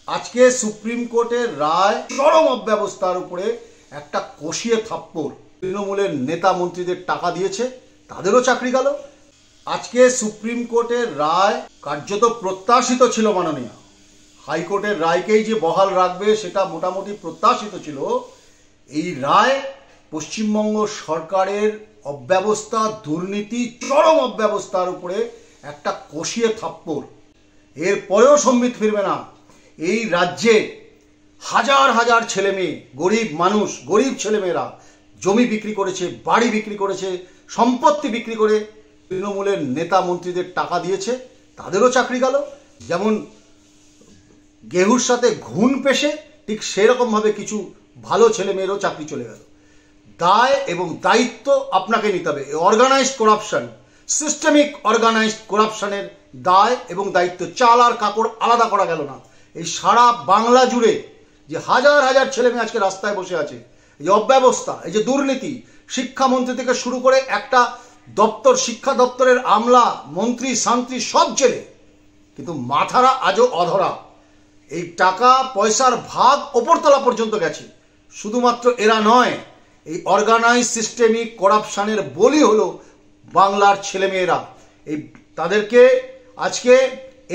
আজকে সুপ্রিম কোর্টের রায় চরম অব্যবস্থার উপরে একটা কষিয়ে থাপ্পড়। তৃণমূলের নেতা মন্ত্রীদের টাকা দিয়েছে, তাদেরও চাকরি গেল। আজকে সুপ্রিম কোর্টের রায় কার্যত প্রত্যাশিত ছিল। মাননীয় হাইকোর্টের রায়কেই যে বহাল রাখবে সেটা মোটামুটি প্রত্যাশিত ছিল। এই রায় পশ্চিমবঙ্গ সরকারের অব্যবস্থা, দুর্নীতি, চরম অব্যবস্থার উপরে একটা কষিয়ে থাপ্পড়। এরপরেও সম্বিত ফিরবে না। এই রাজ্যে হাজার হাজার ছেলে মেয়ে, গরিব মানুষ, গরিব ছেলেমেয়েরা জমি বিক্রি করেছে, বাড়ি বিক্রি করেছে, সম্পত্তি বিক্রি করে তৃণমূলের নেতা মন্ত্রীদের টাকা দিয়েছে, তাদেরও চাকরি গেল। যেমন গেহুর সাথে ঘুণ পেশে ঠিক সেরকমভাবে কিছু ভালো ছেলে মেয়েরও চাকরি চলে গেল। দায় এবং দায়িত্ব আপনাকে নিতে হবে। অর্গানাইজড করাপশন, সিস্টেমিক অর্গানাইজড করাপশনের দায় এবং দায়িত্ব চাল আর কাপড় আলাদা করা গেল না। এই সারা বাংলা জুড়ে যে হাজার হাজার ছেলে মেয়ে আজকে রাস্তায় বসে আছে, এই যে অব্যবস্থা, এই যে দুর্নীতি, শিক্ষামন্ত্রী থেকে শুরু করে একটা দপ্তর, শিক্ষা দপ্তরের আমলা, মন্ত্রী, শান্তি সব জেলে, কিন্তু মাথারা আজও অধরা। এই টাকা পয়সার ভাগ ওপরতলা পর্যন্ত গেছে। শুধুমাত্র এরা নয়, এই অর্গানাইজ সিস্টেমিক করাপশনের বলি হলো বাংলার ছেলেমেয়েরা। এই তাদেরকে আজকে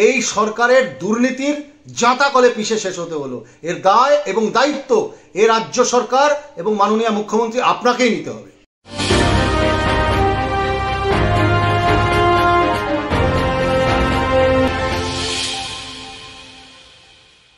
এই সরকারের দুর্নীতির জাঁতাকলে পিষে শেষ হতে হলো। এর দায় এবং দায়িত্ব এ রাজ্য সরকার এবং মাননীয় মুখ্যমন্ত্রী আপনাকেই নিতে হবে।